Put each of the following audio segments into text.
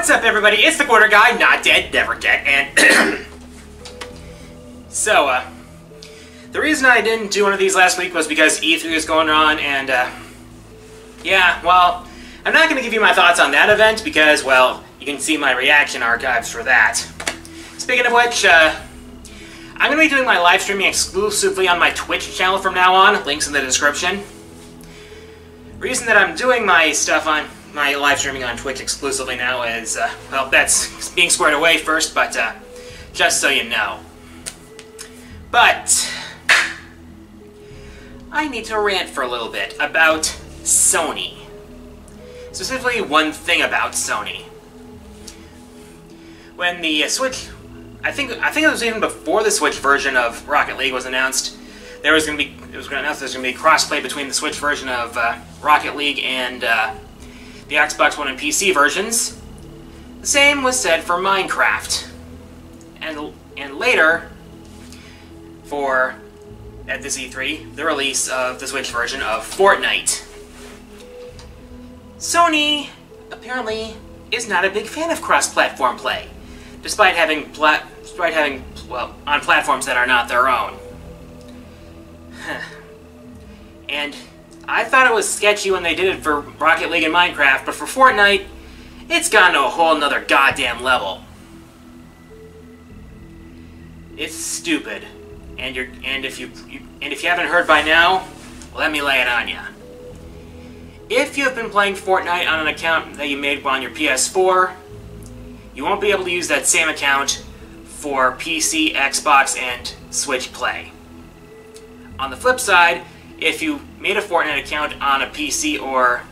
What's up, everybody? It's the Quarter Guy, not dead, never dead, and so, the reason I didn't do one of these last week was because E3 was going on, and, yeah, well, I'm not going to give you my thoughts on that event because, well, you can see my reaction archives for that. Speaking of which, I'm going to be doing my live streaming exclusively on my Twitch channel from now on, links in the description. Reason that I'm doing my stuff on my live streaming on Twitch exclusively now is, well, that's being squared away first, but, just so you know. But I need to rant for a little bit about Sony. Specifically, one thing about Sony. When the Switch, I think it was even before the Switch version of Rocket League was announced, it was going to be crossplay between the Switch version of Rocket League and the Xbox One and PC versions. The same was said for Minecraft. And later, at this E3, the release of the Switch version of Fortnite. Sony, apparently, is not a big fan of cross-platform play, despite having, well, on platforms that are not their own. And I thought it was sketchy when they did it for Rocket League and Minecraft, but for Fortnite, it's gone to a whole nother goddamn level. It's stupid. And if you haven't heard by now, let me lay it on you. If you've been playing Fortnite on an account that you made on your PS4, you won't be able to use that same account for PC, Xbox, and Switch play. On the flip side, if you made a Fortnite account on a PC or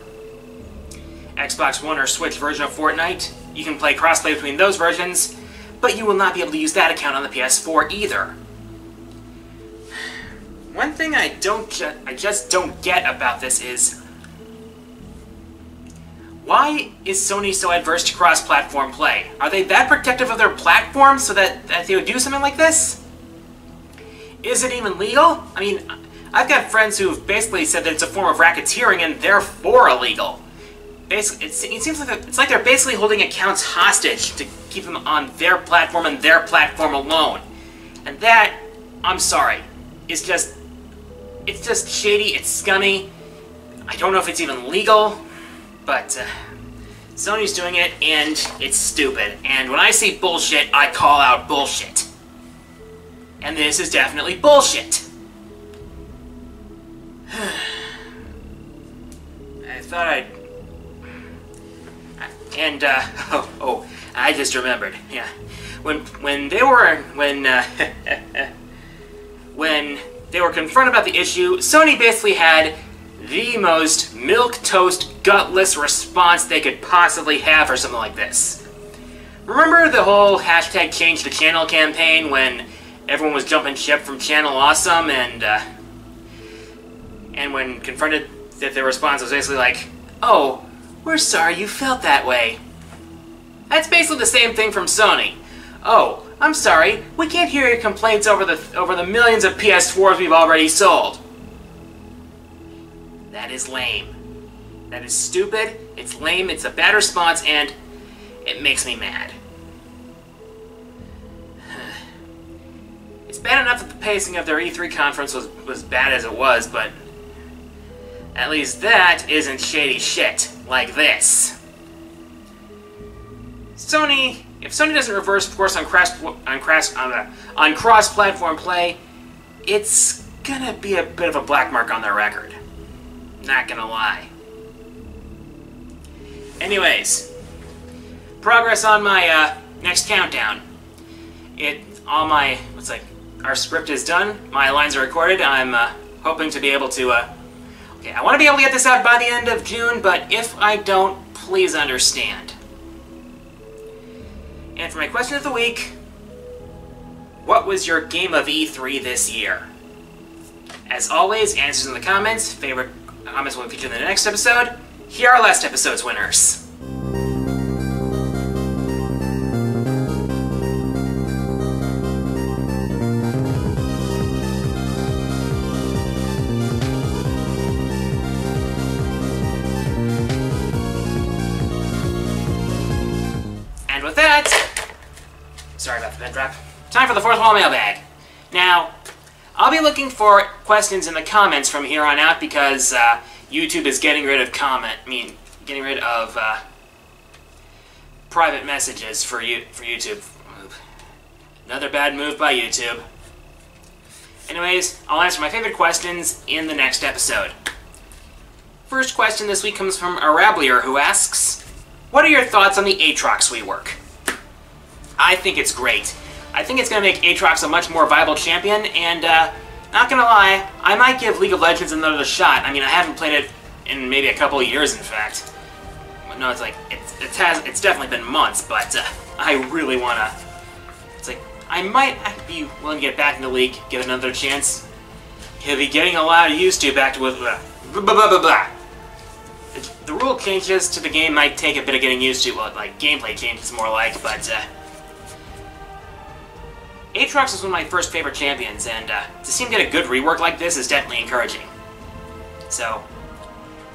Xbox One or Switch version of Fortnite, you can play crossplay between those versions, but you will not be able to use that account on the PS4 either. One thing I just don't get about this is, why is Sony so adverse to cross-platform play? Are they that protective of their platform so that they would do something like this? Is it even legal? I mean, I've got friends who've basically said that it's a form of racketeering and therefore illegal. Basically, it seems like it's like they're basically holding accounts hostage to keep them on their platform and their platform alone. And that, I'm sorry, is just... it's just shady, it's scummy. I don't know if it's even legal, but Sony's doing it, and it's stupid. And when I see bullshit, I call out bullshit. And this is definitely bullshit. I thought I'd... And, I just remembered, yeah. When they were confronted about the issue, Sony basically had the most milquetoast, gutless response they could possibly have for something like this. Remember the whole hashtag change the channel campaign when everyone was jumping ship from Channel Awesome and when confronted that their response was basically like, "Oh, we're sorry you felt that way." That's basically the same thing from Sony. "Oh, I'm sorry, we can't hear your complaints over the millions of PS4s we've already sold." That is lame. That is stupid, it's lame, it's a bad response, and it makes me mad. It's bad enough that the pacing of their E3 conference was bad as it was, but at least that isn't shady shit like this. If Sony doesn't reverse course on cross-platform play, it's gonna be a bit of a black mark on their record. Not gonna lie. Anyways, progress on my next countdown. Our script is done. My lines are recorded. I'm hoping to be able to. Okay, I want to be able to get this out by the end of June, but if I don't, please understand. And for my question of the week, what was your game of E3 this year? As always, answers in the comments. Favorite comments will be featured in the next episode. Here are last episode's winners. that drop. Time for the fourth wall mailbag. Now, I'll be looking for questions in the comments from here on out because YouTube is getting rid of private messages for YouTube. Another bad move by YouTube. Anyways, I'll answer my favorite questions in the next episode. First question this week comes from Arablier, who asks, what are your thoughts on the Aatrox rework? I think it's great. I think it's going to make Aatrox a much more viable champion, and not gonna lie, I might give League of Legends another shot. I mean, I haven't played it in maybe a couple of years, in fact. No, it's like, it's definitely been months, but I really wanna, it's like, I might be willing to get back into League, give it another chance. He'll be getting a lot used to back to with, blah, blah, blah, blah. The rule changes to the game might take a bit of getting used to, well, like, gameplay changes more like, but, Aatrox is one of my first favorite champions, and to see him get a good rework like this is definitely encouraging. So,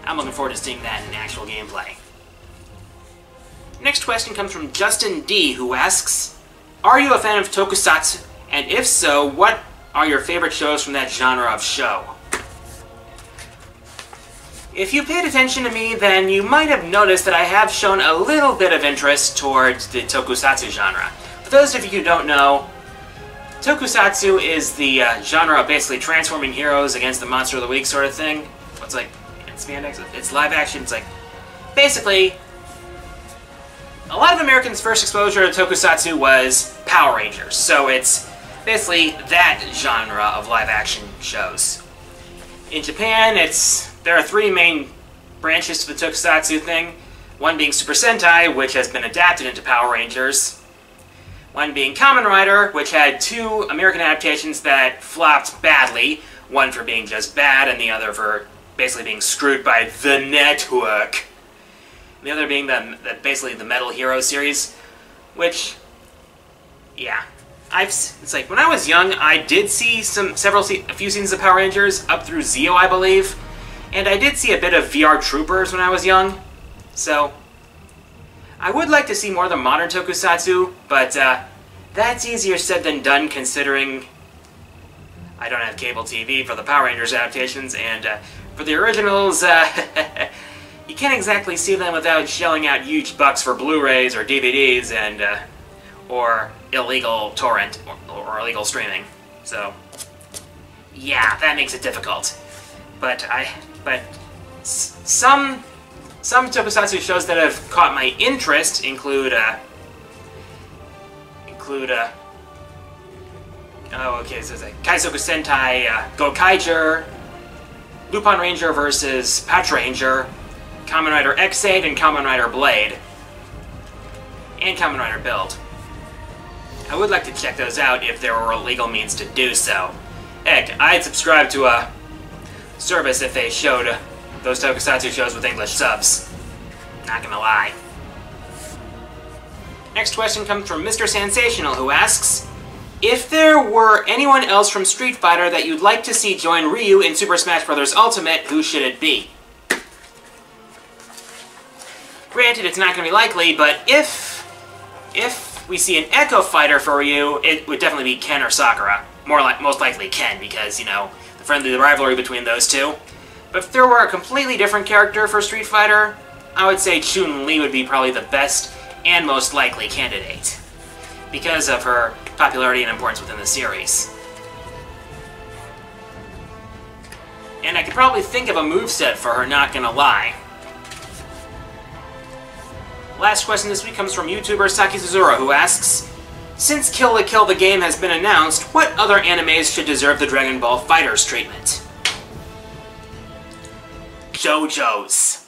I'm looking forward to seeing that in actual gameplay. Next question comes from Justin D, who asks, are you a fan of tokusatsu? And if so, what are your favorite shows from that genre of show? If you paid attention to me, then you might have noticed that I have shown a little bit of interest towards the tokusatsu genre. For those of you who don't know, tokusatsu is the genre of basically transforming heroes against the monster of the week sort of thing. It's like, it's live action, it's like, basically, a lot of Americans' first exposure to tokusatsu was Power Rangers, so it's basically that genre of live action shows. In Japan, there are three main branches to the tokusatsu thing, one being Super Sentai, which has been adapted into Power Rangers, one being Kamen Rider, which had two American adaptations that flopped badly, one for being just bad and the other for basically being screwed by the network. The other being basically the Metal Hero series, which, yeah, it's like when I was young, I did see a few scenes of Power Rangers up through Zeo, I believe, and I did see a bit of VR Troopers when I was young. So I would like to see more of the modern tokusatsu, but that's easier said than done considering I don't have cable TV for the Power Rangers adaptations, and for the originals, you can't exactly see them without shelling out huge bucks for Blu-rays or DVDs and or illegal torrent or illegal streaming. So yeah, that makes it difficult. But some tokusatsu shows that have caught my interest include so it's like Kaizoku Sentai Gokaiger, Lupin Ranger vs. Patra Ranger, Kamen Rider X8 and Kamen Rider Blade, and Kamen Rider Build. I would like to check those out if there were legal means to do so. Heck, I'd subscribe to a service if they showed those tokusatsu shows with English subs. Not gonna lie. Next question comes from Mr. Sensational, who asks, if there were anyone else from Street Fighter that you'd like to see join Ryu in Super Smash Bros. Ultimate, who should it be? Granted, it's not going to be likely, but if we see an Echo Fighter for Ryu, it would definitely be Ken or Sakura. Most likely Ken, because, you know, the rivalry between those two. But if there were a completely different character for Street Fighter, I would say Chun-Li would be probably the best and most likely candidate, because of her popularity and importance within the series. And I could probably think of a moveset for her, not gonna lie. Last question this week comes from YouTuber Saki Suzura, who asks, since Kill la Kill the game has been announced, what other animes should deserve the Dragon Ball FighterZ treatment? JoJo's.